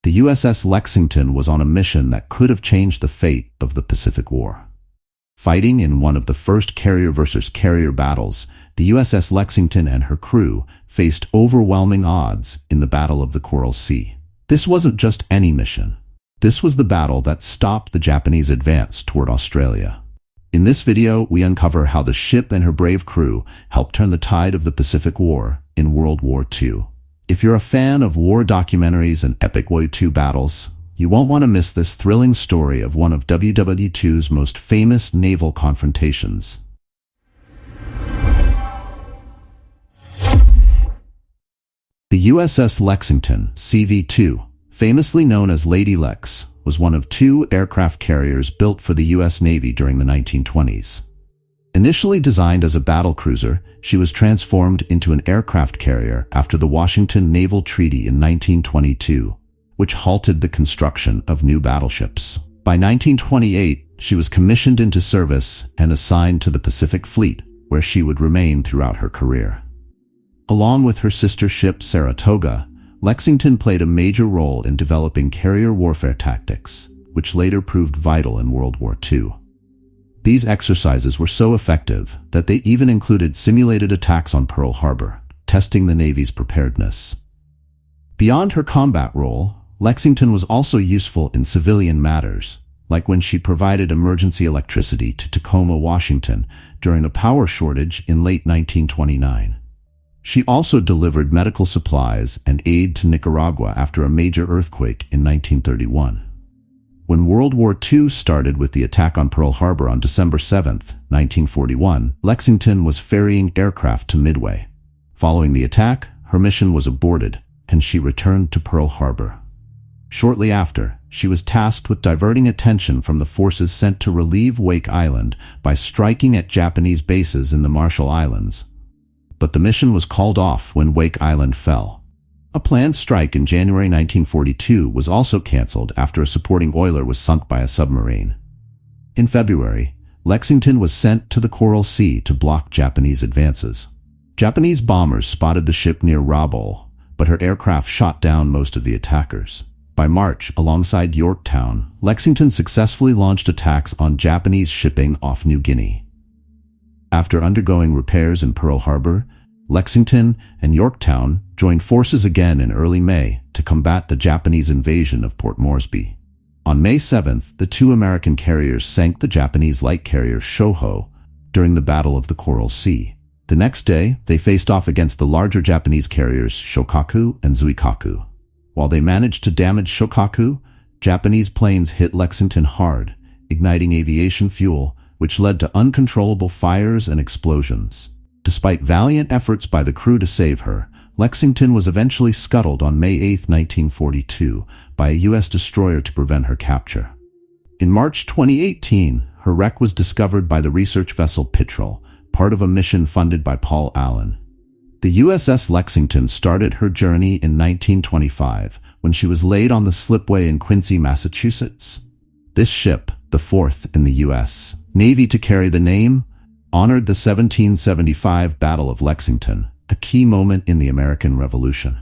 The USS Lexington was on a mission that could have changed the fate of the Pacific War. Fighting in one of the first carrier versus carrier battles, the USS Lexington and her crew faced overwhelming odds in the Battle of the Coral Sea. This wasn't just any mission. This was the battle that stopped the Japanese advance toward Australia. In this video, we uncover how the ship and her brave crew helped turn the tide of the Pacific War in World War II. If you're a fan of war documentaries and epic World War II battles, you won't want to miss this thrilling story of one of WWII's most famous naval confrontations. The USS Lexington, CV-2, famously known as Lady Lex, was one of two aircraft carriers built for the U.S. Navy during the 1920s. Initially designed as a battle cruiser, she was transformed into an aircraft carrier after the Washington Naval Treaty in 1922, which halted the construction of new battleships. By 1928, she was commissioned into service and assigned to the Pacific Fleet, where she would remain throughout her career. Along with her sister ship Saratoga, Lexington played a major role in developing carrier warfare tactics, which later proved vital in World War II. These exercises were so effective that they even included simulated attacks on Pearl Harbor, testing the Navy's preparedness. Beyond her combat role, Lexington was also useful in civilian matters, like when she provided emergency electricity to Tacoma, Washington, during a power shortage in late 1929. She also delivered medical supplies and aid to Nicaragua after a major earthquake in 1931. When World War II started with the attack on Pearl Harbor on December 7, 1941, Lexington was ferrying aircraft to Midway. Following the attack, her mission was aborted, and she returned to Pearl Harbor. Shortly after, she was tasked with diverting attention from the forces sent to relieve Wake Island by striking at Japanese bases in the Marshall Islands. But the mission was called off when Wake Island fell. A planned strike in January 1942 was also canceled after a supporting oiler was sunk by a submarine. In February, Lexington was sent to the Coral Sea to block Japanese advances. Japanese bombers spotted the ship near Rabaul, but her aircraft shot down most of the attackers. By March, alongside Yorktown, Lexington successfully launched attacks on Japanese shipping off New Guinea. After undergoing repairs in Pearl Harbor, Lexington and Yorktown joined forces again in early May to combat the Japanese invasion of Port Moresby. On May 7th, the two American carriers sank the Japanese light carrier Shoho during the Battle of the Coral Sea. The next day, they faced off against the larger Japanese carriers Shokaku and Zuikaku. While they managed to damage Shokaku, Japanese planes hit Lexington hard, igniting aviation fuel, which led to uncontrollable fires and explosions. Despite valiant efforts by the crew to save her, Lexington was eventually scuttled on May 8, 1942, by a U.S. destroyer to prevent her capture. In March 2018, her wreck was discovered by the research vessel Petrel, part of a mission funded by Paul Allen. The USS Lexington started her journey in 1925 when she was laid on the slipway in Quincy, Massachusetts. This ship, the fourth in the U.S. Navy to carry the name, honored the 1775 Battle of Lexington, a key moment in the American Revolution.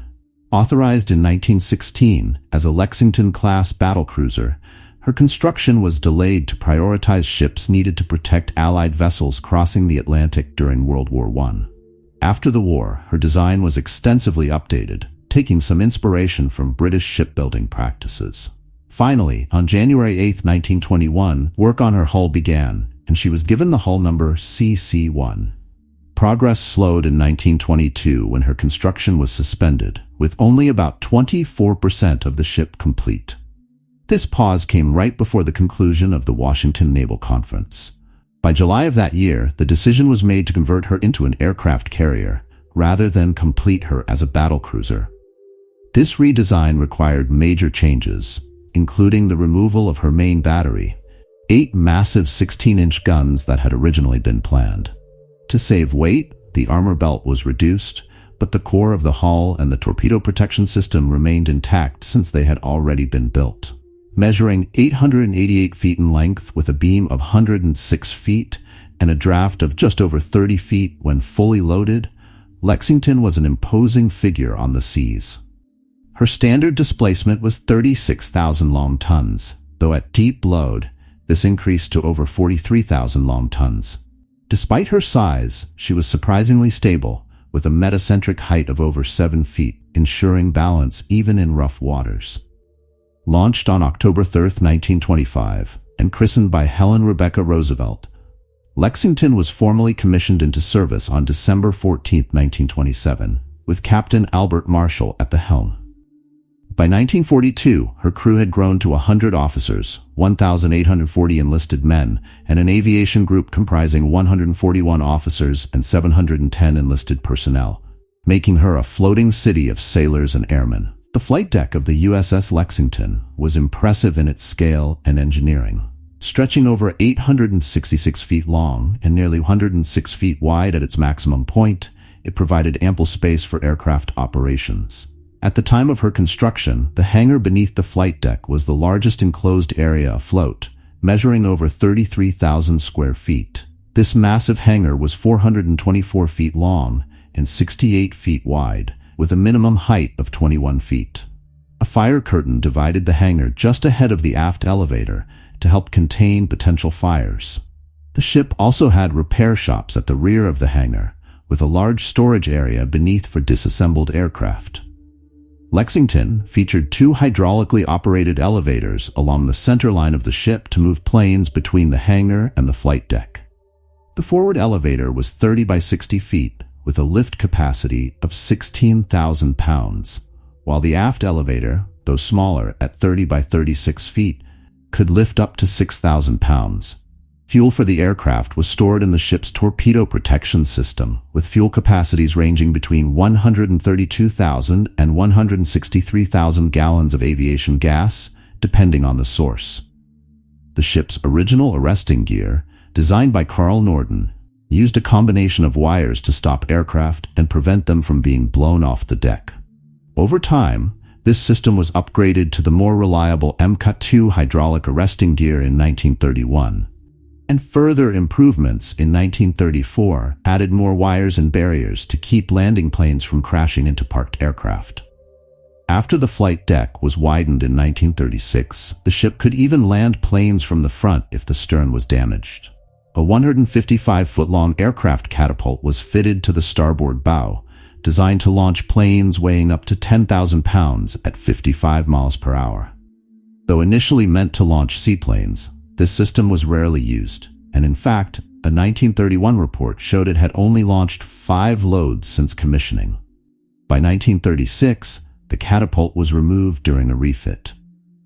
Authorized in 1916 as a Lexington-class battlecruiser, her construction was delayed to prioritize ships needed to protect Allied vessels crossing the Atlantic during World War I. After the war, her design was extensively updated, taking some inspiration from British shipbuilding practices. Finally, on January 8, 1921, work on her hull began, and she was given the hull number CC-1. Progress slowed in 1922 when her construction was suspended, with only about 24% of the ship complete. This pause came right before the conclusion of the Washington Naval Conference. By July of that year, the decision was made to convert her into an aircraft carrier, rather than complete her as a battlecruiser. This redesign required major changes, including the removal of her main battery, 8 massive 16-inch guns that had originally been planned. To save weight, the armor belt was reduced, but the core of the hull and the torpedo protection system remained intact since they had already been built. Measuring 888 feet in length with a beam of 106 feet and a draft of just over 30 feet when fully loaded, Lexington was an imposing figure on the seas. Her standard displacement was 36,000 long tons, though at deep load, this increased to over 43,000 long tons. Despite her size, she was surprisingly stable, with a metacentric height of over 7 feet, ensuring balance even in rough waters. Launched on October 3, 1925, and christened by Helen Rebecca Roosevelt, Lexington was formally commissioned into service on December 14, 1927, with Captain Albert Marshall at the helm. By 1942, her crew had grown to 100 officers, 1,840 enlisted men, and an aviation group comprising 141 officers and 710 enlisted personnel, making her a floating city of sailors and airmen. The flight deck of the USS Lexington was impressive in its scale and engineering. Stretching over 866 feet long and nearly 106 feet wide at its maximum point, it provided ample space for aircraft operations. At the time of her construction, the hangar beneath the flight deck was the largest enclosed area afloat, measuring over 33,000 square feet. This massive hangar was 424 feet long and 68 feet wide, with a minimum height of 21 feet. A fire curtain divided the hangar just ahead of the aft elevator to help contain potential fires. The ship also had repair shops at the rear of the hangar, with a large storage area beneath for disassembled aircraft. Lexington featured 2 hydraulically operated elevators along the center line of the ship to move planes between the hangar and the flight deck. The forward elevator was 30 by 60 feet, with a lift capacity of 16,000 pounds, while the aft elevator, though smaller at 30 by 36 feet, could lift up to 6,000 pounds. Fuel for the aircraft was stored in the ship's torpedo protection system, with fuel capacities ranging between 132,000 and 163,000 gallons of aviation gas, depending on the source. The ship's original arresting gear, designed by Carl Norden, used a combination of wires to stop aircraft and prevent them from being blown off the deck. Over time, this system was upgraded to the more reliable MCUT-2 hydraulic arresting gear in 1931. And further improvements in 1934 added more wires and barriers to keep landing planes from crashing into parked aircraft. After the flight deck was widened in 1936, the ship could even land planes from the front if the stern was damaged. A 155-foot-long aircraft catapult was fitted to the starboard bow, designed to launch planes weighing up to 10,000 pounds at 55 miles per hour. Though initially meant to launch seaplanes, this system was rarely used, and in fact, a 1931 report showed it had only launched 5 loads since commissioning. By 1936, the catapult was removed during a refit.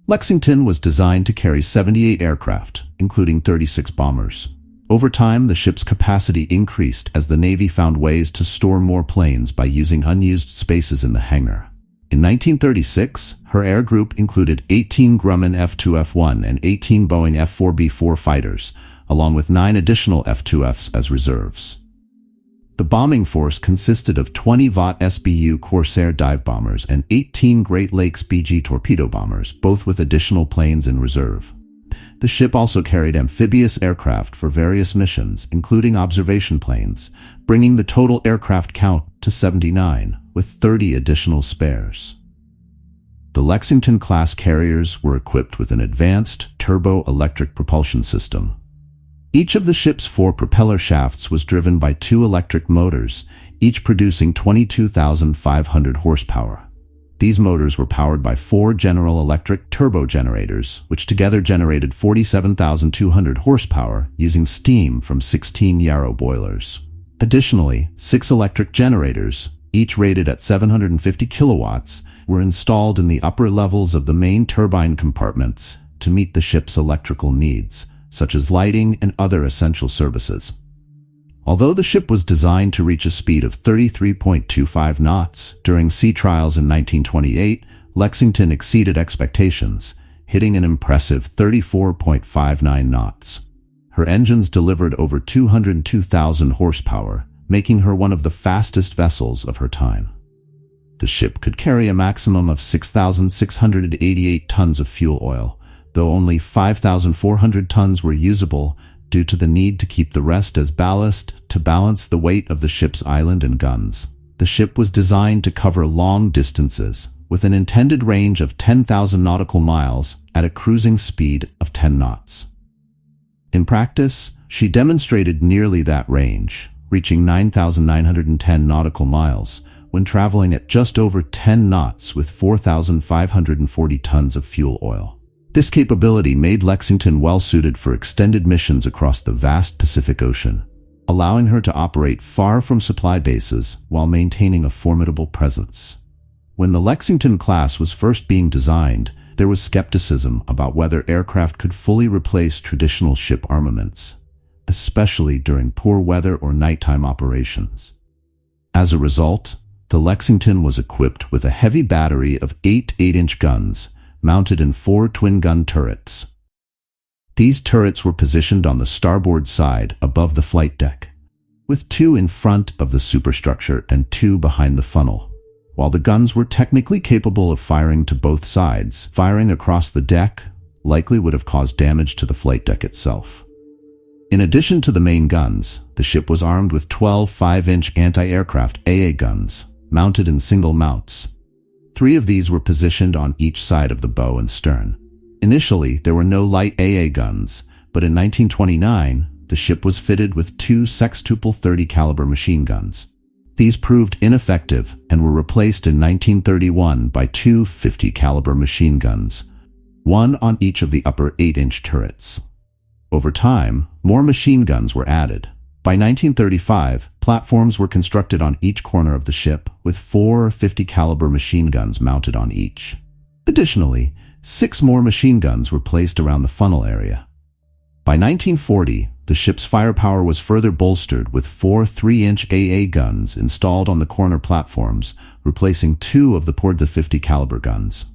Lexington was designed to carry 78 aircraft, including 36 bombers. Over time, the ship's capacity increased as the Navy found ways to store more planes by using unused spaces in the hangar. In 1936, her air group included 18 Grumman F-2F-1 and 18 Boeing F-4B-4 fighters, along with 9 additional F-2Fs as reserves. The bombing force consisted of 20 Vought SBU Corsair dive bombers and 18 Great Lakes BG torpedo bombers, both with additional planes in reserve. The ship also carried amphibious aircraft for various missions, including observation planes, bringing the total aircraft count to 79, with 30 additional spares. The Lexington-class carriers were equipped with an advanced turbo-electric propulsion system. Each of the ship's 4 propeller shafts was driven by 2 electric motors, each producing 22,500 horsepower. These motors were powered by 4 General Electric turbo generators, which together generated 47,200 horsepower using steam from 16 Yarrow boilers. Additionally, 6 electric generators, each rated at 750 kilowatts, were installed in the upper levels of the main turbine compartments to meet the ship's electrical needs, such as lighting and other essential services. Although the ship was designed to reach a speed of 33.25 knots during sea trials in 1928, Lexington exceeded expectations, hitting an impressive 34.59 knots. Her engines delivered over 202,000 horsepower, making her one of the fastest vessels of her time. The ship could carry a maximum of 6,688 tons of fuel oil, though only 5,400 tons were usable due to the need to keep the rest as ballast to balance the weight of the ship's island and guns. The ship was designed to cover long distances, with an intended range of 10,000 nautical miles at a cruising speed of 10 knots. In practice, she demonstrated nearly that range, reaching 9,910 nautical miles when traveling at just over 10 knots with 4,540 tons of fuel oil. This capability made Lexington well-suited for extended missions across the vast Pacific Ocean, allowing her to operate far from supply bases while maintaining a formidable presence. When the Lexington class was first being designed, there was skepticism about whether aircraft could fully replace traditional ship armaments, especially during poor weather or nighttime operations. As a result, the Lexington was equipped with a heavy battery of 8 8-inch guns, mounted in 4 twin-gun turrets. These turrets were positioned on the starboard side above the flight deck, with 2 in front of the superstructure and 2 behind the funnel. While the guns were technically capable of firing to both sides, firing across the deck likely would have caused damage to the flight deck itself. In addition to the main guns, the ship was armed with 12 5-inch anti-aircraft AA guns, mounted in single mounts. 3 of these were positioned on each side of the bow and stern. Initially, there were no light AA guns, but in 1929, the ship was fitted with 2 sextuple 30 caliber machine guns. These proved ineffective and were replaced in 1931 by 2 50 caliber machine guns, one on each of the upper 8-inch turrets. Over time, more machine guns were added. By 1935, platforms were constructed on each corner of the ship, with 4 50 caliber machine guns mounted on each. Additionally, 6 more machine guns were placed around the funnel area. By 1940, the ship's firepower was further bolstered with 4 3-inch AA guns installed on the corner platforms, replacing 2 of the poured the 50 caliber guns.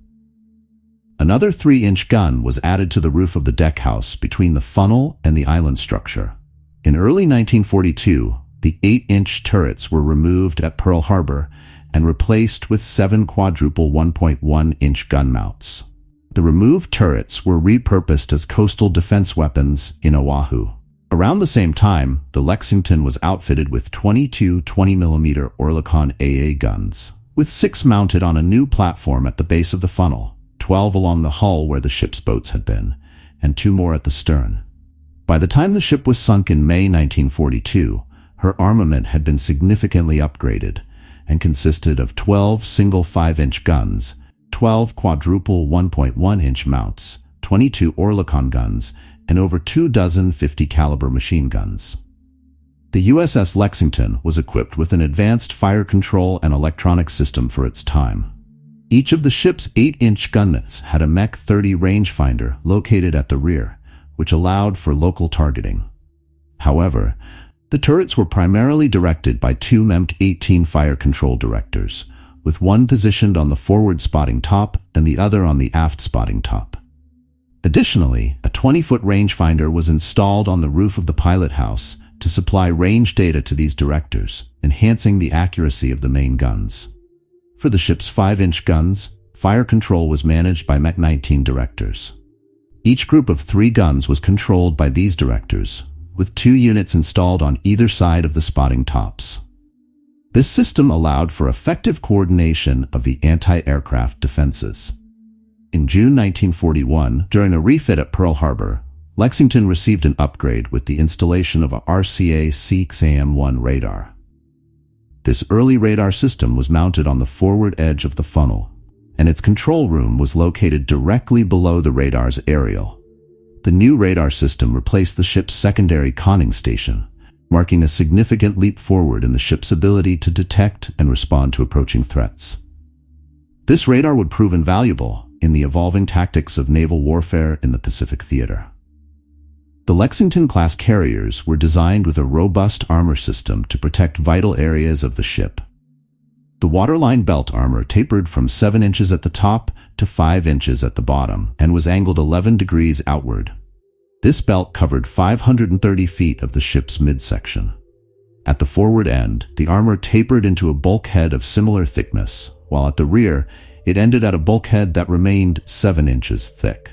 Another 3-inch gun was added to the roof of the deckhouse between the funnel and the island structure. In early 1942, the 8-inch turrets were removed at Pearl Harbor and replaced with 7 quadruple 1.1-inch gun mounts. The removed turrets were repurposed as coastal defense weapons in Oahu. Around the same time, the Lexington was outfitted with 22 20mm Oerlikon AA guns, with 6 mounted on a new platform at the base of the funnel, 12 along the hull where the ship's boats had been, and 2 more at the stern. By the time the ship was sunk in May 1942, her armament had been significantly upgraded and consisted of 12 single 5-inch guns, 12 quadruple 1.1-inch mounts, 22 Oerlikon guns, and over 24 50 caliber machine guns. The USS Lexington was equipped with an advanced fire control and electronic system for its time. Each of the ship's 8-inch gunnets had a Mech 30 rangefinder located at the rear, which allowed for local targeting. However, the turrets were primarily directed by 2 MEMC 18 fire control directors, with one positioned on the forward spotting top and the other on the aft spotting top. Additionally, a 20-foot rangefinder was installed on the roof of the pilot house to supply range data to these directors, enhancing the accuracy of the main guns. For the ship's 5-inch guns, fire control was managed by MEC 19 directors. Each group of 3 guns was controlled by these directors, with 2 units installed on either side of the spotting tops. This system allowed for effective coordination of the anti-aircraft defenses. In June 1941, during a refit at Pearl Harbor, Lexington received an upgrade with the installation of a RCA-6AM-1 radar. This early radar system was mounted on the forward edge of the funnel, and its control room was located directly below the radar's aerial. The new radar system replaced the ship's secondary conning station, marking a significant leap forward in the ship's ability to detect and respond to approaching threats. This radar would prove invaluable in the evolving tactics of naval warfare in the Pacific theater. The Lexington-class carriers were designed with a robust armor system to protect vital areas of the ship. The waterline belt armor tapered from 7 inches at the top to 5 inches at the bottom and was angled 11 degrees outward. This belt covered 530 feet of the ship's midsection. At the forward end, the armor tapered into a bulkhead of similar thickness, while at the rear, it ended at a bulkhead that remained 7 inches thick.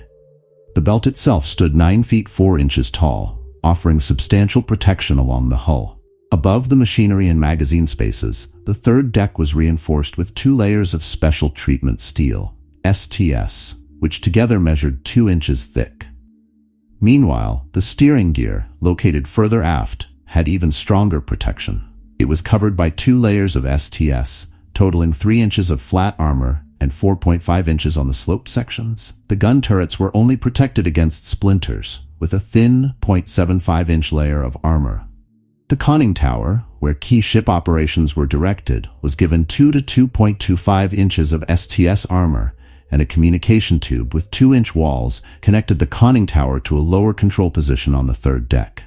The belt itself stood 9 feet 4 inches tall, offering substantial protection along the hull. Above the machinery and magazine spaces, the third deck was reinforced with 2 layers of special treatment steel, STS, which together measured 2 inches thick. Meanwhile, the steering gear, located further aft, had even stronger protection. It was covered by 2 layers of STS, totaling 3 inches of flat armor and 4.5 inches on the sloped sections. The gun turrets were only protected against splinters, with a thin 0.75-inch layer of armor. The conning tower, where key ship operations were directed, was given 2 to 2.25 inches of STS armor, and a communication tube with 2-inch walls connected the conning tower to a lower control position on the third deck.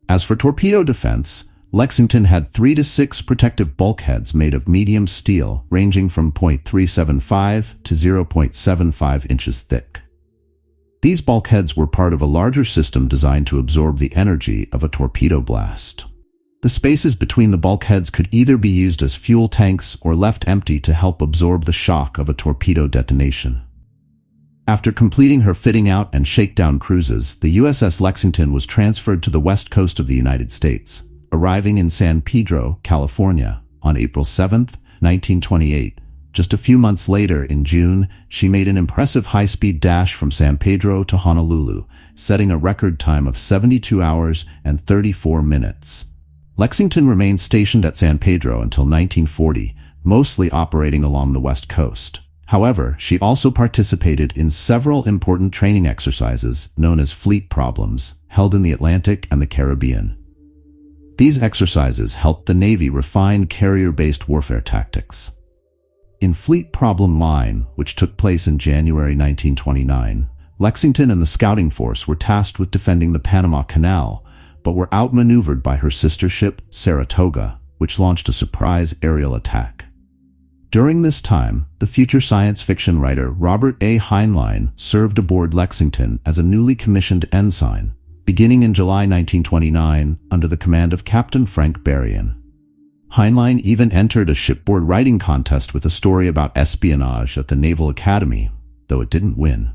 As for torpedo defense, Lexington had 3 to 6 protective bulkheads made of medium steel ranging from 0.375 to 0.75 inches thick. These bulkheads were part of a larger system designed to absorb the energy of a torpedo blast. The spaces between the bulkheads could either be used as fuel tanks or left empty to help absorb the shock of a torpedo detonation. After completing her fitting out and shakedown cruises, the USS Lexington was transferred to the west coast of the United States, arriving in San Pedro, California, on April 7, 1928. Just a few months later, in June, she made an impressive high-speed dash from San Pedro to Honolulu, setting a record time of 72 hours and 34 minutes. Lexington remained stationed at San Pedro until 1940, mostly operating along the west coast. However, she also participated in several important training exercises known as fleet problems, held in the Atlantic and the Caribbean. These exercises helped the Navy refine carrier-based warfare tactics. In Fleet Problem 9, which took place in January 1929, Lexington and the scouting force were tasked with defending the Panama Canal, but were outmaneuvered by her sister ship, Saratoga, which launched a surprise aerial attack. During this time, the future science fiction writer Robert A. Heinlein served aboard Lexington as a newly commissioned ensign, beginning in July 1929 under the command of Captain Frank Berrien. Heinlein even entered a shipboard writing contest with a story about espionage at the Naval Academy, though it didn't win.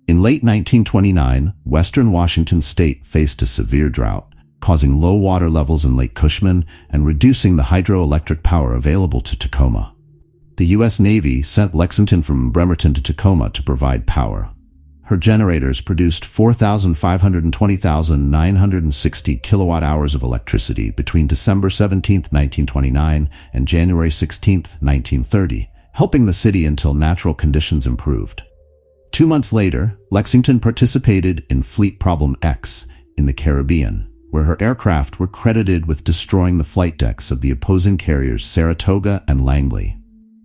In late 1929, western Washington state faced a severe drought, causing low water levels in Lake Cushman and reducing the hydroelectric power available to Tacoma. The U.S. Navy sent Lexington from Bremerton to Tacoma to provide power. Her generators produced 4,520,960 kilowatt-hours of electricity between December 17, 1929 and January 16, 1930, helping the city until natural conditions improved. 2 months later, Lexington participated in Fleet Problem X in the Caribbean, where her aircraft were credited with destroying the flight decks of the opposing carriers Saratoga and Langley.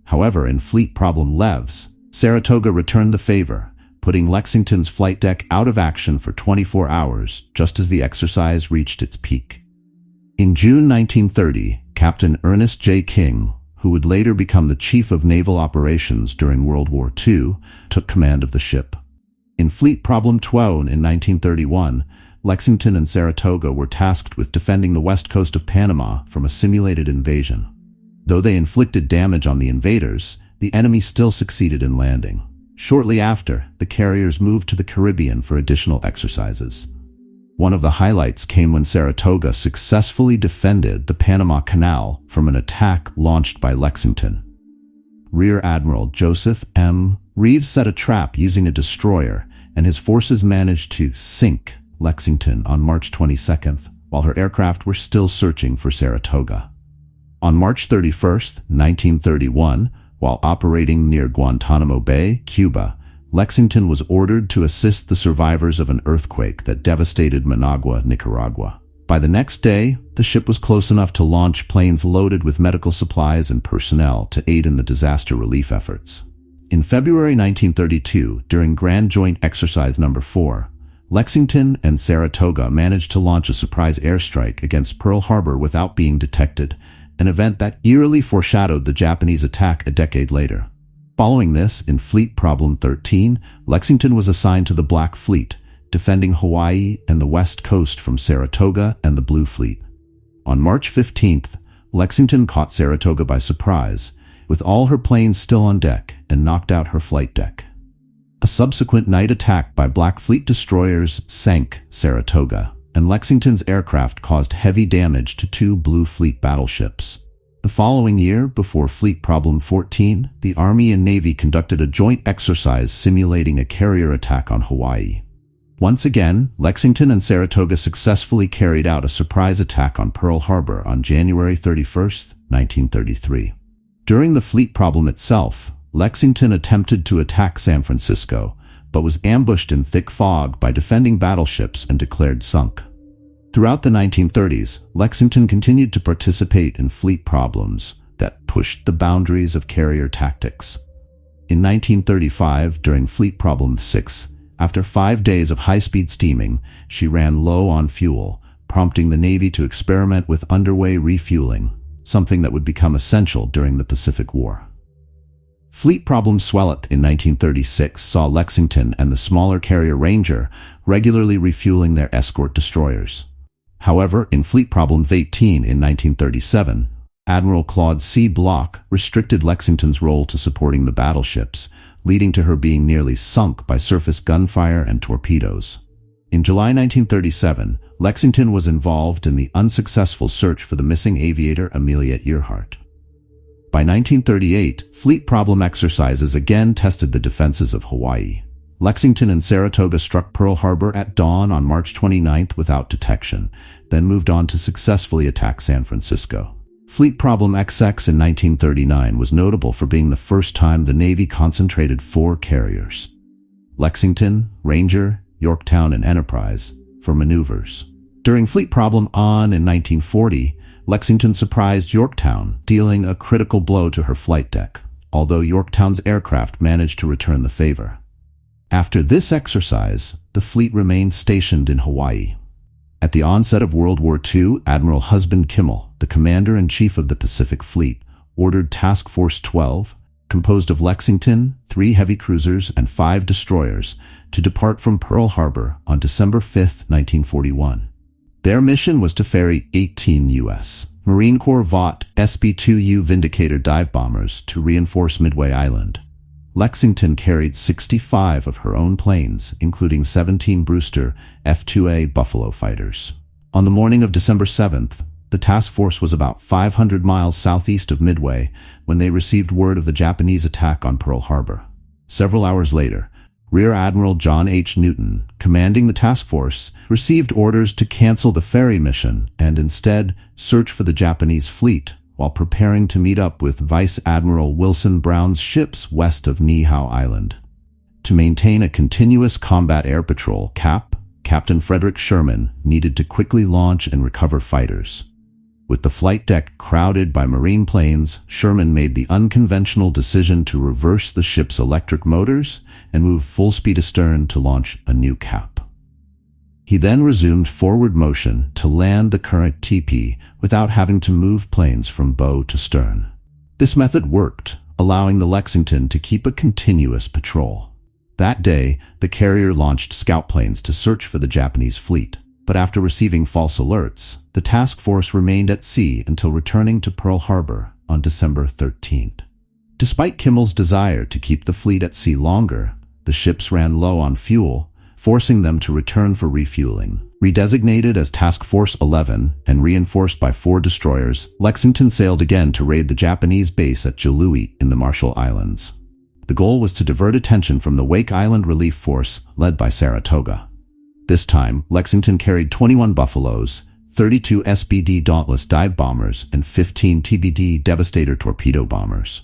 However, in Fleet Problem Levs, Saratoga returned the favor, putting Lexington's flight deck out of action for 24 hours just as the exercise reached its peak. In June 1930, Captain Ernest J. King, who would later become the Chief of Naval Operations during World War II, took command of the ship. In Fleet Problem 12 in 1931, Lexington and Saratoga were tasked with defending the west coast of Panama from a simulated invasion. Though they inflicted damage on the invaders, the enemy still succeeded in landing. Shortly after, the carriers moved to the Caribbean for additional exercises. One of the highlights came when Saratoga successfully defended the Panama Canal from an attack launched by Lexington. Rear Admiral Joseph M. Reeves set a trap using a destroyer, and his forces managed to sink Lexington on March 22nd, while her aircraft were still searching for Saratoga. On March 31st, 1931, while operating near Guantanamo Bay, Cuba, Lexington was ordered to assist the survivors of an earthquake that devastated Managua, Nicaragua. By the next day, the ship was close enough to launch planes loaded with medical supplies and personnel to aid in the disaster relief efforts. In February 1932, during Grand Joint Exercise No. 4, Lexington and Saratoga managed to launch a surprise airstrike against Pearl Harbor without being detected, an event that eerily foreshadowed the Japanese attack a decade later. Following this, in Fleet Problem 13, Lexington was assigned to the Black Fleet, defending Hawaii and the West Coast from Saratoga and the Blue Fleet. On March 15th, Lexington caught Saratoga by surprise, with all her planes still on deck, and knocked out her flight deck. A subsequent night attack by Black Fleet destroyers sank Saratoga, and Lexington's aircraft caused heavy damage to two Blue Fleet battleships. The following year, before Fleet Problem 14, the Army and Navy conducted a joint exercise simulating a carrier attack on Hawaii. Once again, Lexington and Saratoga successfully carried out a surprise attack on Pearl Harbor on January 31, 1933. During the fleet problem itself, Lexington attempted to attack San Francisco, but was ambushed in thick fog by defending battleships and declared sunk. Throughout the 1930s, Lexington continued to participate in fleet problems that pushed the boundaries of carrier tactics. In 1935, during Fleet Problem 6, after 5 days of high-speed steaming, she ran low on fuel, prompting the Navy to experiment with underway refueling, something that would become essential during the Pacific War. Fleet Problem Swellet in 1936 saw Lexington and the smaller carrier Ranger regularly refueling their escort destroyers. However, in Fleet Problem 18 in 1937, Admiral Claude C. Block restricted Lexington's role to supporting the battleships, leading to her being nearly sunk by surface gunfire and torpedoes. In July 1937, Lexington was involved in the unsuccessful search for the missing aviator Amelia Earhart. By 1938, fleet problem exercises again tested the defenses of Hawaii. Lexington and Saratoga struck Pearl Harbor at dawn on March 29th without detection, then moved on to successfully attack San Francisco. Fleet Problem XX in 1939 was notable for being the first time the Navy concentrated 4 carriers: Lexington, Ranger, Yorktown, and Enterprise, for maneuvers. During Fleet Problem ON in 1940, Lexington surprised Yorktown, dealing a critical blow to her flight deck, although Yorktown's aircraft managed to return the favor. After this exercise, the fleet remained stationed in Hawaii. At the onset of World War II, Admiral Husband Kimmel, the commander-in-chief of the Pacific Fleet, ordered Task Force 12, composed of Lexington, 3 heavy cruisers, and 5 destroyers, to depart from Pearl Harbor on December 5, 1941. Their mission was to ferry 18 U.S. Marine Corps Vought SB-2U Vindicator dive bombers to reinforce Midway Island. Lexington carried 65 of her own planes, including 17 Brewster F-2A Buffalo fighters. On the morning of December 7th, the task force was about 500 miles southeast of Midway when they received word of the Japanese attack on Pearl Harbor. Several hours later, Rear Admiral John H. Newton, commanding the task force, received orders to cancel the ferry mission and instead search for the Japanese fleet, while preparing to meet up with Vice Admiral Wilson Brown's ships west of Niihau Island. To maintain a continuous combat air patrol, Captain Frederick Sherman needed to quickly launch and recover fighters. With the flight deck crowded by Marine planes, Sherman made the unconventional decision to reverse the ship's electric motors and move full speed astern to launch a new cap. He then resumed forward motion to land the current TP without having to move planes from bow to stern. This method worked, allowing the Lexington to keep a continuous patrol. That day, the carrier launched scout planes to search for the Japanese fleet, but after receiving false alerts, the task force remained at sea until returning to Pearl Harbor on December 13th. Despite Kimmel's desire to keep the fleet at sea longer, the ships ran low on fuel, forcing them to return for refueling. Redesignated as Task Force 11 and reinforced by 4 destroyers, Lexington sailed again to raid the Japanese base at WWII in the Marshall Islands. The goal was to divert attention from the Wake Island Relief Force led by Saratoga. This time, Lexington carried 21 Buffaloes, 32 SBD Dauntless dive bombers, and 15 TBD Devastator torpedo bombers.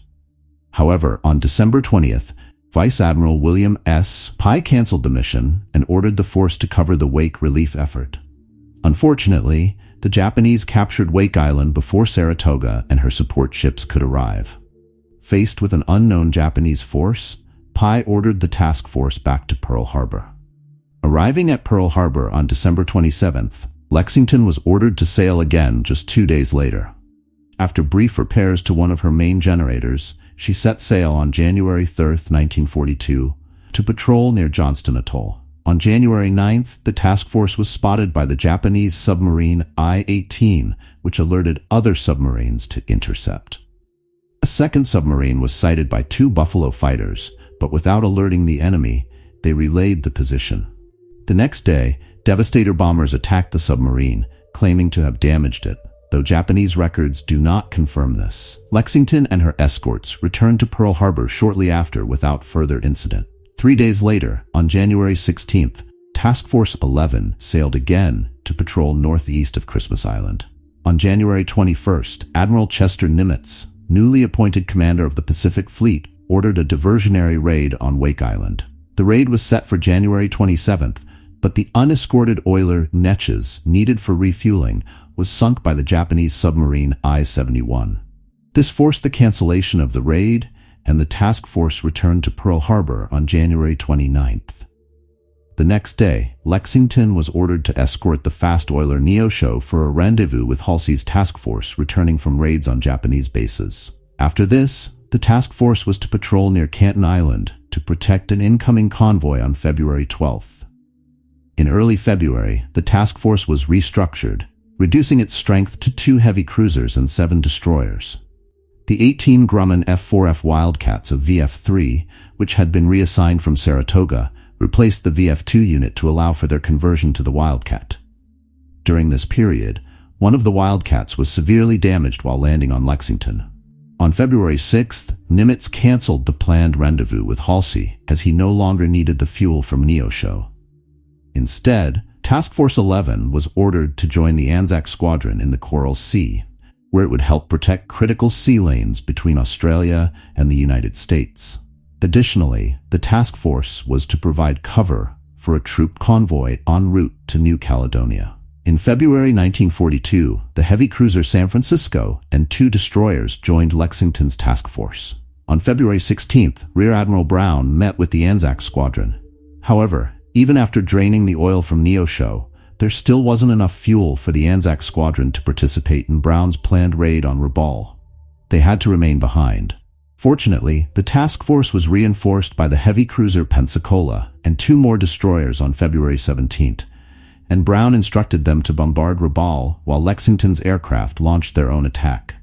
However, on December 20th, Vice Admiral William S. Pye canceled the mission and ordered the force to cover the Wake relief effort. Unfortunately, the Japanese captured Wake Island before Saratoga and her support ships could arrive. Faced with an unknown Japanese force, Pye ordered the task force back to Pearl Harbor. Arriving at Pearl Harbor on December 27th, Lexington was ordered to sail again just 2 days later. After brief repairs to one of her main generators, she set sail on January 3, 1942, to patrol near Johnston Atoll. On January 9th, the task force was spotted by the Japanese submarine I-18, which alerted other submarines to intercept. A second submarine was sighted by 2 Buffalo fighters, but without alerting the enemy, they relayed the position. The next day, Devastator bombers attacked the submarine, claiming to have damaged it, though Japanese records do not confirm this. Lexington and her escorts returned to Pearl Harbor shortly after without further incident. 3 days later, on January 16th, Task Force 11 sailed again to patrol northeast of Christmas Island. On January 21st, Admiral Chester Nimitz, newly appointed commander of the Pacific Fleet, ordered a diversionary raid on Wake Island. The raid was set for January 27th, but the unescorted oiler Neches needed for refueling was sunk by the Japanese submarine I-71. This forced the cancellation of the raid, and the task force returned to Pearl Harbor on January 29th. The next day, Lexington was ordered to escort the fast oiler Neosho for a rendezvous with Halsey's task force returning from raids on Japanese bases. After this, the task force was to patrol near Canton Island to protect an incoming convoy on February 12th. In early February, the task force was restructured, reducing its strength to 2 heavy cruisers and 7 destroyers. The 18 Grumman F-4F Wildcats of VF-3, which had been reassigned from Saratoga, replaced the VF-2 unit to allow for their conversion to the Wildcat. During this period, one of the Wildcats was severely damaged while landing on Lexington. On February 6th, Nimitz canceled the planned rendezvous with Halsey as he no longer needed the fuel from Neosho. Instead, Task Force 11 was ordered to join the Anzac Squadron in the Coral Sea, where it would help protect critical sea lanes between Australia and the United States. Additionally, the task force was to provide cover for a troop convoy en route to New Caledonia. In February 1942, the heavy cruiser San Francisco and 2 destroyers joined Lexington's task force. On February 16th, Rear Admiral Brown met with the Anzac Squadron. However, even after draining the oil from Neosho, there still wasn't enough fuel for the Anzac Squadron to participate in Brown's planned raid on Rabaul. They had to remain behind. Fortunately, the task force was reinforced by the heavy cruiser Pensacola and 2 more destroyers on February 17th, and Brown instructed them to bombard Rabaul while Lexington's aircraft launched their own attack.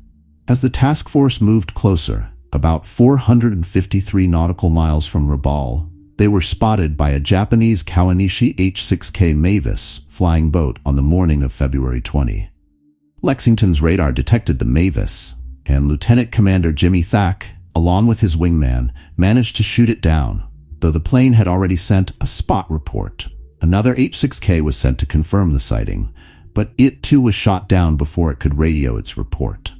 As the task force moved closer, about 453 nautical miles from Rabaul, they were spotted by a Japanese Kawanishi H-6K Mavis flying boat on the morning of February 20. Lexington's radar detected the Mavis, and Lieutenant Commander Jimmy Thack, along with his wingman, managed to shoot it down, though the plane had already sent a spot report. Another H-6K was sent to confirm the sighting, but it too was shot down before it could radio its report.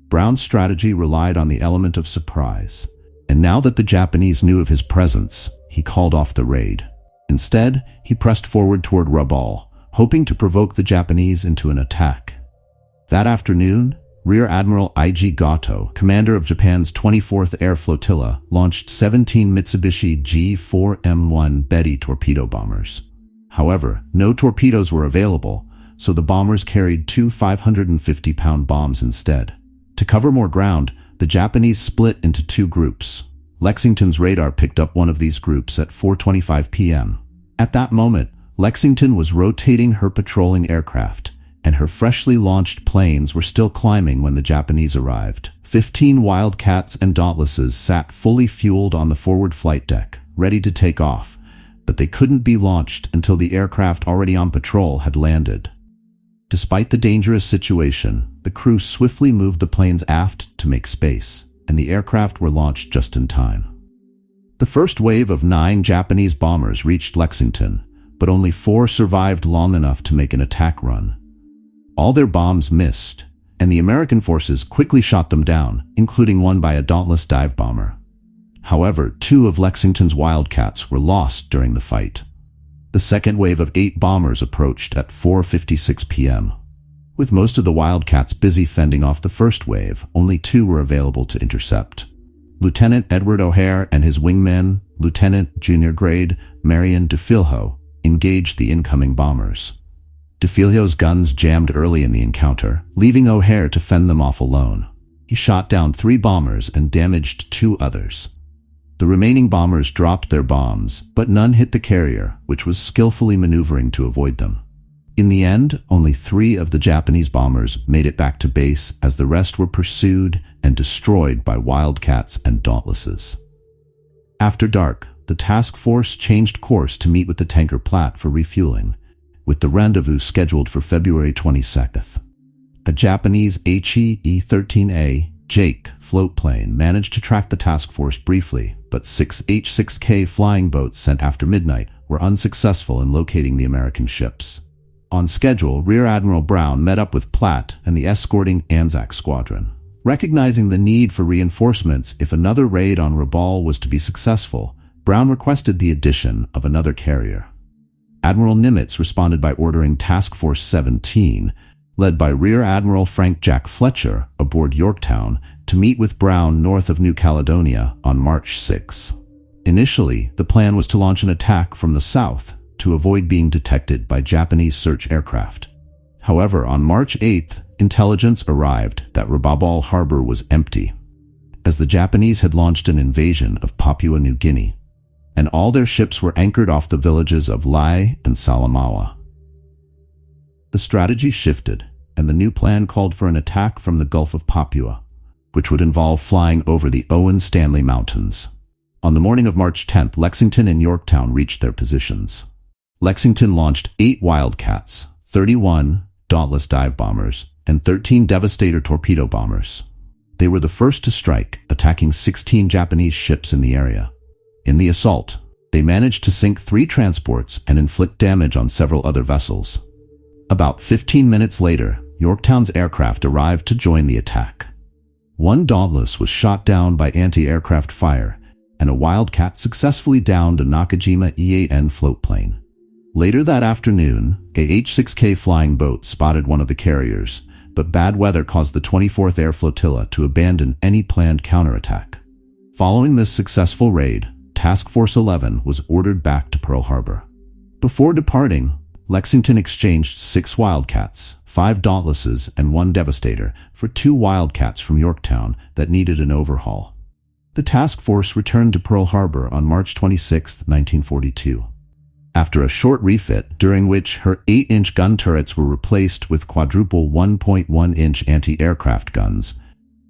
Brown's strategy relied on the element of surprise, and now that the Japanese knew of his presence, he called off the raid. Instead, he pressed forward toward Rabaul, hoping to provoke the Japanese into an attack. That afternoon, Rear Admiral I.G. Gato, commander of Japan's 24th Air Flotilla, launched 17 Mitsubishi G4M1 Betty torpedo bombers. However, no torpedoes were available, so the bombers carried 2 550-pound bombs instead. To cover more ground, the Japanese split into 2 groups. Lexington's radar picked up one of these groups at 4:25 p.m. At that moment, Lexington was rotating her patrolling aircraft, and her freshly launched planes were still climbing when the Japanese arrived. 15 Wildcats and Dauntlesses sat fully fueled on the forward flight deck, ready to take off, but they couldn't be launched until the aircraft already on patrol had landed. Despite the dangerous situation, the crew swiftly moved the planes aft to make space, and the aircraft were launched just in time. The first wave of 9 Japanese bombers reached Lexington, but only 4 survived long enough to make an attack run. All their bombs missed, and the American forces quickly shot them down, including one by a Dauntless dive bomber. However, 2 of Lexington's Wildcats were lost during the fight. The second wave of 8 bombers approached at 4:56 p.m. With most of the Wildcats busy fending off the first wave, only 2 were available to intercept. Lieutenant Edward O'Hare and his wingman, Lieutenant Junior Grade Marion DeFilho, engaged the incoming bombers. DeFilho's guns jammed early in the encounter, leaving O'Hare to fend them off alone. He shot down 3 bombers and damaged 2 others. The remaining bombers dropped their bombs, but none hit the carrier, which was skillfully maneuvering to avoid them. In the end, only 3 of the Japanese bombers made it back to base as the rest were pursued and destroyed by Wildcats and Dauntlesses. After dark, the task force changed course to meet with the tanker Platt for refueling, with the rendezvous scheduled for February 22nd. A Japanese HE-13A Jake float plane managed to track the task force briefly, but 6 H-6K flying boats sent after midnight were unsuccessful in locating the American ships. On schedule, Rear Admiral Brown met up with Platt and the escorting Anzac Squadron. Recognizing the need for reinforcements if another raid on Rabaul was to be successful, Brown requested the addition of another carrier. Admiral Nimitz responded by ordering Task Force 17, led by Rear Admiral Frank Jack Fletcher, aboard Yorktown, to meet with Brown north of New Caledonia on March 6. Initially, the plan was to launch an attack from the south to avoid being detected by Japanese search aircraft. However, on March 8, intelligence arrived that Rabaul Harbor was empty, as the Japanese had launched an invasion of Papua New Guinea, and all their ships were anchored off the villages of Lae and Salamaua. The strategy shifted, and the new plan called for an attack from the Gulf of Papua, which would involve flying over the Owen Stanley Mountains. On the morning of March 10, Lexington and Yorktown reached their positions. Lexington launched 8 Wildcats, 31 Dauntless dive bombers, and 13 Devastator torpedo bombers. They were the first to strike, attacking 16 Japanese ships in the area. In the assault, they managed to sink 3 transports and inflict damage on several other vessels. About 15 minutes later, Yorktown's aircraft arrived to join the attack. One Dauntless was shot down by anti-aircraft fire, and a Wildcat successfully downed a Nakajima E-8N float plane. Later that afternoon, a H-6K flying boat spotted one of the carriers, but bad weather caused the 24th Air Flotilla to abandon any planned counterattack. Following this successful raid, Task Force 11 was ordered back to Pearl Harbor. Before departing, Lexington exchanged 6 Wildcats, 5 Dauntlesses, and 1 Devastator for 2 Wildcats from Yorktown that needed an overhaul. The task force returned to Pearl Harbor on March 26, 1942. After a short refit, during which her 8-inch gun turrets were replaced with quadruple 1.1-inch anti-aircraft guns,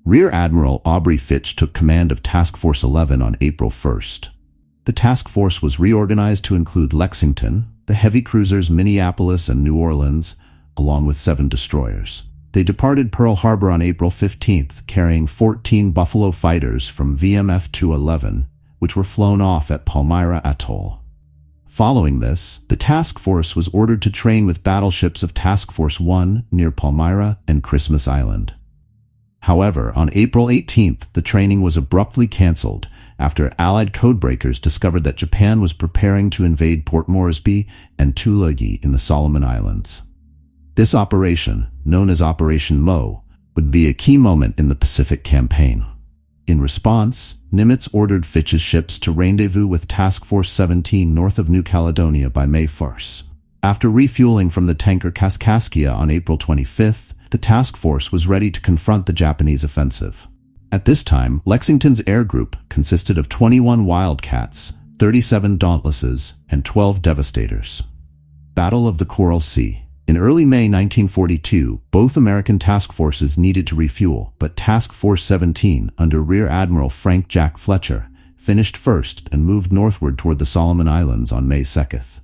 Rear Admiral Aubrey Fitch took command of Task Force 11 on April 1st. The task force was reorganized to include Lexington, the heavy cruisers Minneapolis and New Orleans, along with 7 destroyers. They departed Pearl Harbor on April 15th, carrying 14 Buffalo fighters from VMF 211, which were flown off at Palmyra Atoll. Following this, the task force was ordered to train with battleships of Task Force 1 near Palmyra and Christmas Island. However, on April 18th, the training was abruptly canceled after Allied codebreakers discovered that Japan was preparing to invade Port Moresby and Tulagi in the Solomon Islands. This operation, known as Operation Mo, would be a key moment in the Pacific Campaign. In response, Nimitz ordered Fitch's ships to rendezvous with Task Force 17 north of New Caledonia by May 1st. After refueling from the tanker Kaskaskia on April 25th, the task force was ready to confront the Japanese offensive. At this time, Lexington's air group consisted of 21 Wildcats, 37 Dauntlesses, and 12 Devastators. Battle of the Coral Sea. In early May 1942, both American task forces needed to refuel, but Task Force 17, under Rear Admiral Frank Jack Fletcher, finished first and moved northward toward the Solomon Islands on May 2nd.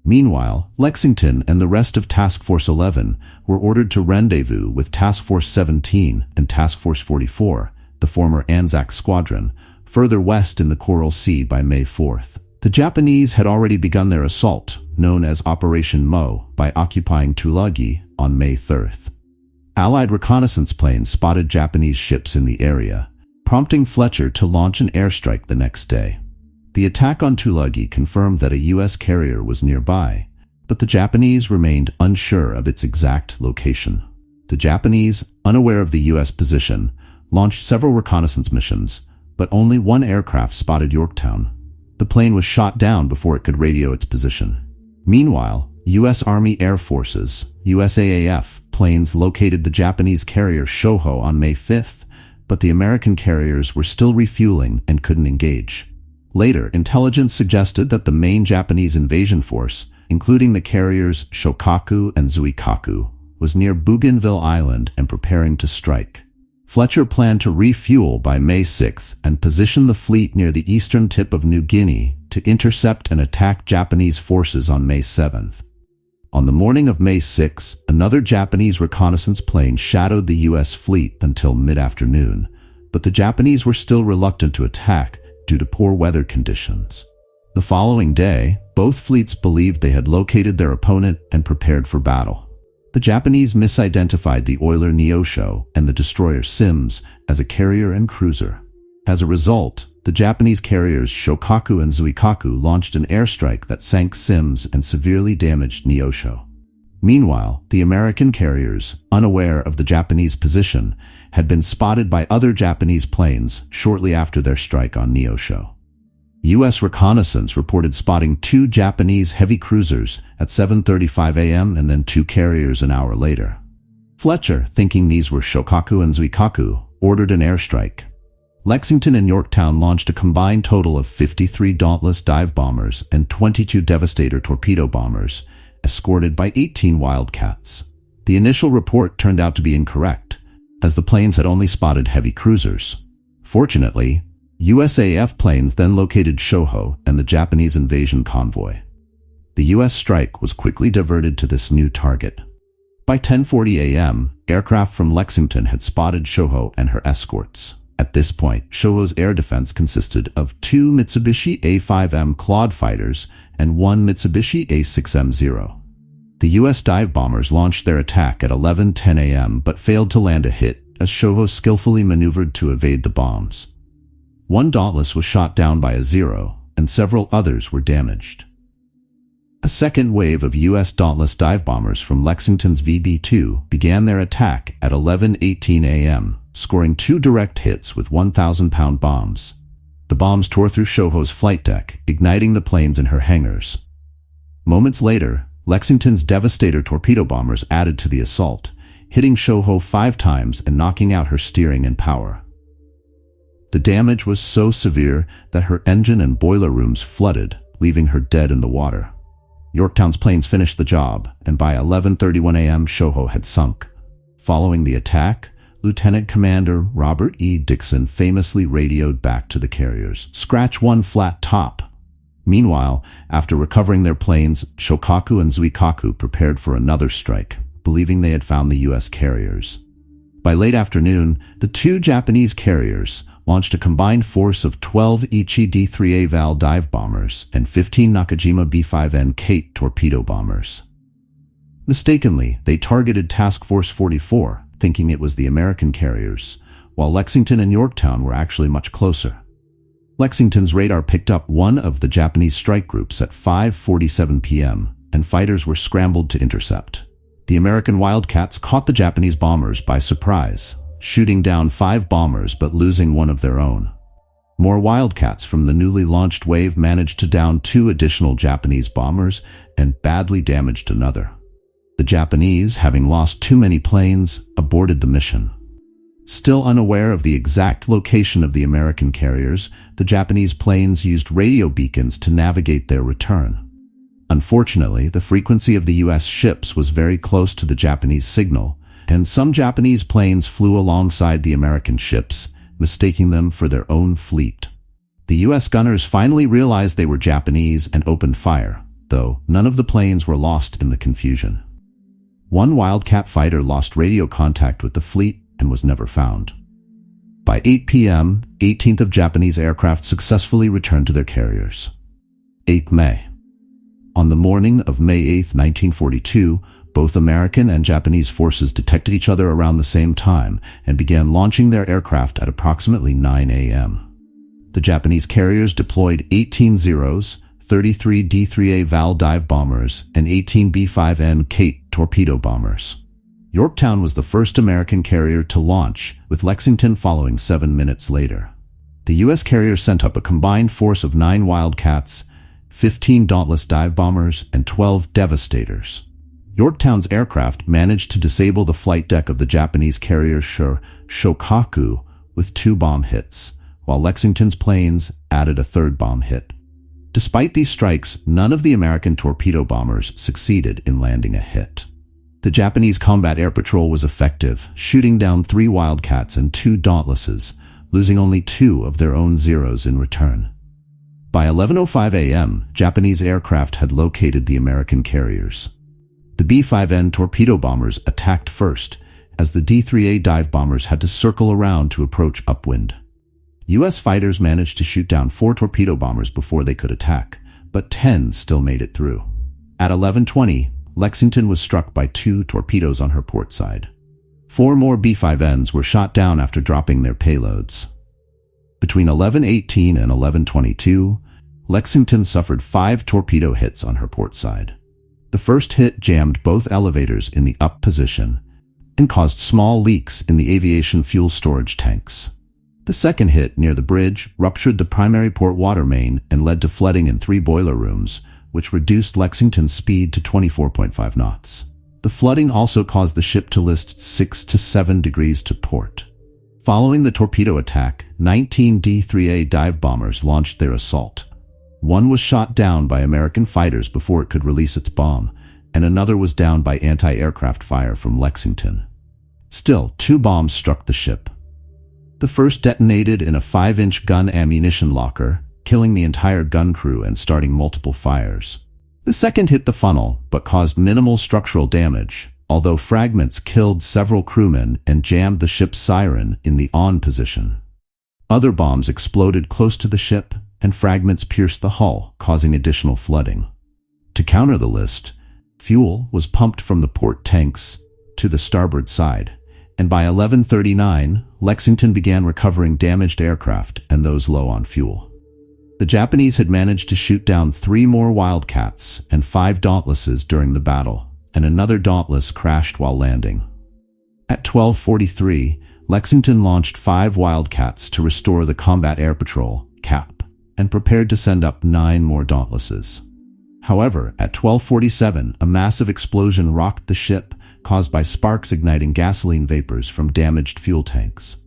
Meanwhile, Lexington and the rest of Task Force 11 were ordered to rendezvous with Task Force 17 and Task Force 44, the former Anzac Squadron, further west in the Coral Sea by May 4th. The Japanese had already begun their assault, known as Operation Mo, by occupying Tulagi on May 3rd. Allied reconnaissance planes spotted Japanese ships in the area, prompting Fletcher to launch an airstrike the next day. The attack on Tulagi confirmed that a U.S. carrier was nearby, but the Japanese remained unsure of its exact location. The Japanese, unaware of the U.S. position, launched several reconnaissance missions, but only one aircraft spotted Yorktown. The plane was shot down before it could radio its position. Meanwhile, U.S. Army Air Forces, USAAF, planes located the Japanese carrier Shoho on May 5th, but the American carriers were still refueling and couldn't engage. Later, intelligence suggested that the main Japanese invasion force, including the carriers Shokaku and Zuikaku, was near Bougainville Island and preparing to strike. Fletcher planned to refuel by May 6th and position the fleet near the eastern tip of New Guinea to intercept and attack Japanese forces on May 7th. On the morning of May 6, another Japanese reconnaissance plane shadowed the U.S. fleet until mid-afternoon, but the Japanese were still reluctant to attack due to poor weather conditions. The following day, both fleets believed they had located their opponent and prepared for battle. The Japanese misidentified the oiler Neosho and the destroyer Sims as a carrier and cruiser. As a result, the Japanese carriers Shokaku and Zuikaku launched an airstrike that sank Sims and severely damaged Neosho. Meanwhile, the American carriers, unaware of the Japanese position, had been spotted by other Japanese planes shortly after their strike on Neosho. U.S. reconnaissance reported spotting 2 Japanese heavy cruisers at 7:35 a.m. and then 2 carriers an hour later. Fletcher, thinking these were Shokaku and Zuikaku, ordered an airstrike. Lexington and Yorktown launched a combined total of 53 Dauntless dive bombers and 22 Devastator torpedo bombers, escorted by 18 Wildcats. The initial report turned out to be incorrect, as the planes had only spotted heavy cruisers. Fortunately, USAF planes then located Shoho and the Japanese invasion convoy. The U.S. strike was quickly diverted to this new target. By 10:40 a.m., aircraft from Lexington had spotted Shoho and her escorts. At this point, Shoho's air defense consisted of 2 Mitsubishi A5M Claude fighters and 1 Mitsubishi A6M0. The U.S. dive bombers launched their attack at 11:10 a.m. but failed to land a hit as Shoho skillfully maneuvered to evade the bombs. 1 Dauntless was shot down by a Zero, and several others were damaged. A second wave of U.S. Dauntless dive bombers from Lexington's VB-2 began their attack at 11:18 a.m., scoring 2 direct hits with 1,000-pound bombs. The bombs tore through Shoho's flight deck, igniting the planes in her hangars. Moments later, Lexington's Devastator torpedo bombers added to the assault, hitting Shoho 5 times and knocking out her steering and power. The damage was so severe that her engine and boiler rooms flooded, leaving her dead in the water. Yorktown's planes finished the job, and by 11:31 a.m. Shoho had sunk. Following the attack, Lieutenant Commander Robert E. Dixon famously radioed back to the carriers, "Scratch 1 flat top." Meanwhile, after recovering their planes, Shokaku and Zuikaku prepared for another strike, believing they had found the U.S. carriers. By late afternoon, the 2 Japanese carriers launched a combined force of 12 Ichi D-3A Val dive bombers and 15 Nakajima B-5N Kate torpedo bombers. Mistakenly, they targeted Task Force 44, thinking it was the American carriers, while Lexington and Yorktown were actually much closer. Lexington's radar picked up one of the Japanese strike groups at 5:47 p.m., and fighters were scrambled to intercept. The American Wildcats caught the Japanese bombers by surprise, shooting down 5 bombers but losing one of their own. More Wildcats from the newly launched wave managed to down 2 additional Japanese bombers and badly damaged another. The Japanese, having lost too many planes, aborted the mission. Still unaware of the exact location of the American carriers, the Japanese planes used radio beacons to navigate their return. Unfortunately, the frequency of the U.S. ships was very close to the Japanese signal, and some Japanese planes flew alongside the American ships, mistaking them for their own fleet. The U.S. gunners finally realized they were Japanese and opened fire, though none of the planes were lost in the confusion. One Wildcat fighter lost radio contact with the fleet and was never found. By 8 p.m., 18th of Japanese aircraft successfully returned to their carriers. 8 May. On the morning of May 8, 1942, both American and Japanese forces detected each other around the same time and began launching their aircraft at approximately 9 a.m. The Japanese carriers deployed 18 Zeros, 33 D-3A Val dive bombers, and 18 B-5N Kate torpedo bombers. Yorktown was the first American carrier to launch, with Lexington following 7 minutes later. The U.S. carrier sent up a combined force of 9 Wildcats, 15 Dauntless dive bombers, and 12 Devastators. Yorktown's aircraft managed to disable the flight deck of the Japanese carrier Shokaku with 2 bomb hits, while Lexington's planes added a 3rd bomb hit. Despite these strikes, none of the American torpedo bombers succeeded in landing a hit. The Japanese Combat Air Patrol was effective, shooting down 3 Wildcats and 2 Dauntlesses, losing only 2 of their own Zeros in return. By 11:05 a.m., Japanese aircraft had located the American carriers. The B-5N torpedo bombers attacked first, as the D-3A dive bombers had to circle around to approach upwind. U.S. fighters managed to shoot down 4 torpedo bombers before they could attack, but 10 still made it through. At 11:20, Lexington was struck by 2 torpedoes on her port side. 4 more B-5Ns were shot down after dropping their payloads. Between 11:18 and 11:22, Lexington suffered 5 torpedo hits on her port side. The first hit jammed both elevators in the up position and caused small leaks in the aviation fuel storage tanks. The second hit near the bridge ruptured the primary port water main and led to flooding in 3 boiler rooms, which reduced Lexington's speed to 24.5 knots. The flooding also caused the ship to list 6 to 7 degrees to port. Following the torpedo attack, 19 D-3A dive bombers launched their assault. One was shot down by American fighters before it could release its bomb, and another was downed by anti-aircraft fire from Lexington. Still, 2 bombs struck the ship. The first detonated in a 5-inch gun ammunition locker, killing the entire gun crew and starting multiple fires. The second hit the funnel, but caused minimal structural damage, although fragments killed several crewmen and jammed the ship's siren in the on position. Other bombs exploded close to the ship, and fragments pierced the hull, causing additional flooding. To counter the list, fuel was pumped from the port tanks to the starboard side, and by 11:39, Lexington began recovering damaged aircraft and those low on fuel. The Japanese had managed to shoot down 3 more Wildcats and 5 Dauntlesses during the battle, and another Dauntless crashed while landing. At 12:43, Lexington launched 5 Wildcats to restore the Combat Air Patrol, CAP, and prepared to send up 9 more Dauntlesses. However, at 12:47, a massive explosion rocked the ship, caused by sparks igniting gasoline vapors from damaged fuel tanks.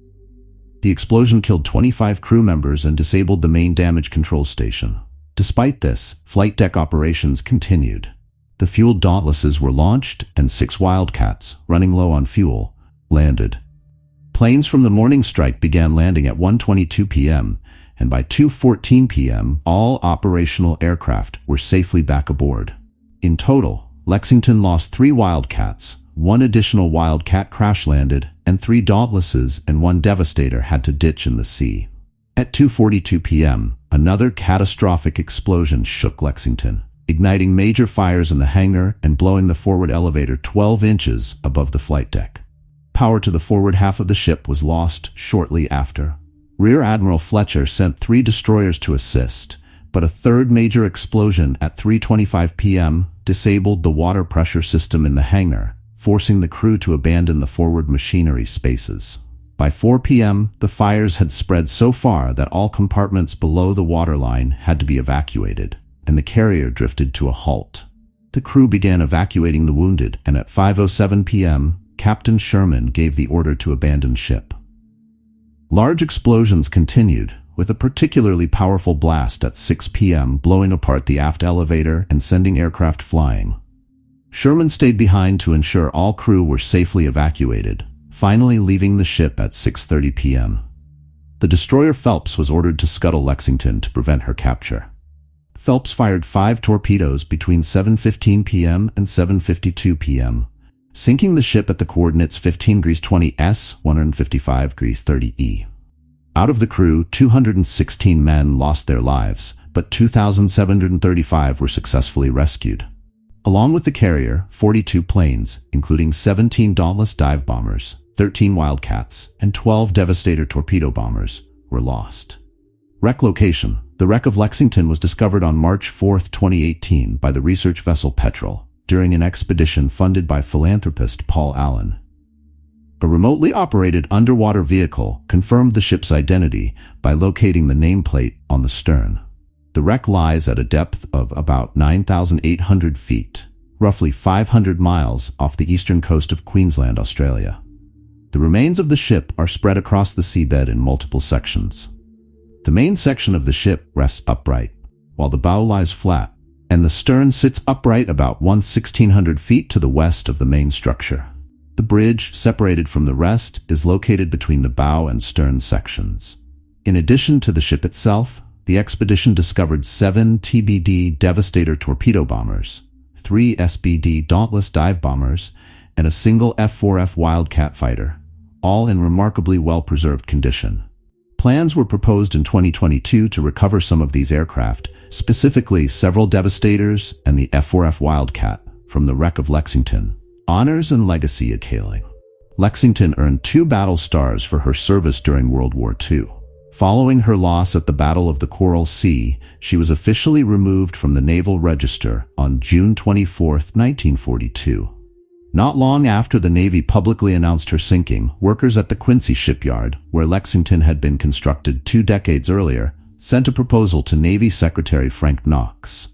The explosion killed 25 crew members and disabled the main damage control station. Despite this, flight deck operations continued. The fueled Dauntlesses were launched, and 6 Wildcats, running low on fuel, landed. Planes from the morning strike began landing at 1:22 p.m., and by 2:14 p.m., all operational aircraft were safely back aboard. In total, Lexington lost 3 Wildcats, 1 additional Wildcat crash-landed, and 3 Dauntlesses and 1 Devastator had to ditch in the sea. At 2:42 p.m., another catastrophic explosion shook Lexington, igniting major fires in the hangar and blowing the forward elevator 12 inches above the flight deck. Power to the forward half of the ship was lost shortly after. Rear Admiral Fletcher sent 3 destroyers to assist, but a third major explosion at 3:25 p.m. disabled the water pressure system in the hangar, forcing the crew to abandon the forward machinery spaces. By 4 p.m., the fires had spread so far that all compartments below the waterline had to be evacuated, and the carrier drifted to a halt. The crew began evacuating the wounded, and at 5:07 p.m., Captain Sherman gave the order to abandon ship. Large explosions continued, with a particularly powerful blast at 6 p.m. blowing apart the aft elevator and sending aircraft flying. Sherman stayed behind to ensure all crew were safely evacuated, finally leaving the ship at 6:30 p.m. The destroyer Phelps was ordered to scuttle Lexington to prevent her capture. Phelps fired 5 torpedoes between 7:15 p.m. and 7:52 p.m., sinking the ship at the coordinates 15°20 S, 155°30 E. Out of the crew, 216 men lost their lives, but 2,735 were successfully rescued. Along with the carrier, 42 planes, including 17 Dauntless dive bombers, 13 Wildcats, and 12 Devastator torpedo bombers, were lost. Wreck location. The wreck of Lexington was discovered on March 4, 2018 by the research vessel Petrel, during an expedition funded by philanthropist Paul Allen. A remotely operated underwater vehicle confirmed the ship's identity by locating the nameplate on the stern. The wreck lies at a depth of about 9,800 feet, roughly 500 miles off the eastern coast of Queensland, Australia. The remains of the ship are spread across the seabed in multiple sections. The main section of the ship rests upright, while the bow lies flat, and the stern sits upright about 1,600 feet to the west of the main structure. The bridge, separated from the rest, is located between the bow and stern sections. In addition to the ship itself, the expedition discovered 7 TBD Devastator torpedo bombers, 3 SBD Dauntless dive bombers, and a single F-4F Wildcat fighter, all in remarkably well-preserved condition. Plans were proposed in 2022 to recover some of these aircraft, specifically several Devastators and the F-4F Wildcat, from the wreck of Lexington. Honors and legacy hailing. Lexington earned 2 battle stars for her service during World War II. Following her loss at the Battle of the Coral Sea, she was officially removed from the Naval Register on June 24, 1942. Not long after the Navy publicly announced her sinking, workers at the Quincy shipyard, where Lexington had been constructed 2 decades earlier, sent a proposal to Navy Secretary Frank Knox.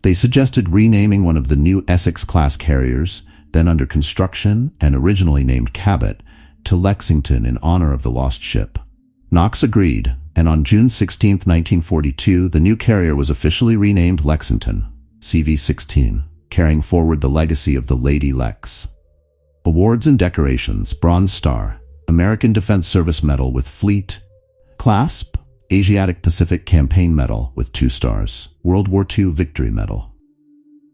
They suggested renaming one of the new Essex-class carriers, then under construction and originally named Cabot, to Lexington in honor of the lost ship. Knox agreed, and on June 16, 1942, the new carrier was officially renamed Lexington, CV-16, carrying forward the legacy of the Lady Lex. Awards and decorations: Bronze Star, American Defense Service Medal with Fleet, Clasp, Asiatic Pacific Campaign Medal with 2 stars, World War II Victory Medal.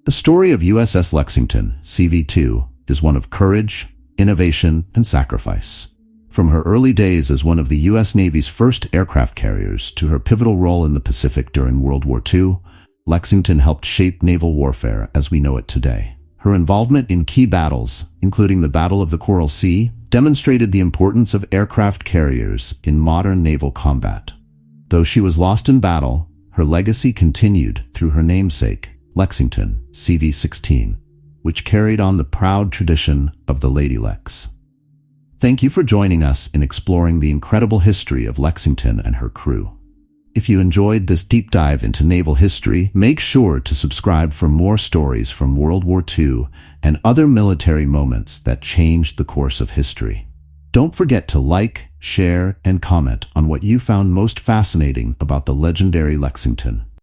The story of USS Lexington, CV-2, is one of courage, innovation, and sacrifice. From her early days as one of the U.S. Navy's first aircraft carriers to her pivotal role in the Pacific during World War II, Lexington helped shape naval warfare as we know it today. Her involvement in key battles, including the Battle of the Coral Sea, demonstrated the importance of aircraft carriers in modern naval combat. Though she was lost in battle, her legacy continued through her namesake, Lexington, CV-16, which carried on the proud tradition of the Lady Lex. Thank you for joining us in exploring the incredible history of Lexington and her crew. If you enjoyed this deep dive into naval history, make sure to subscribe for more stories from World War II and other military moments that changed the course of history. Don't forget to like, share, and comment on what you found most fascinating about the legendary Lexington.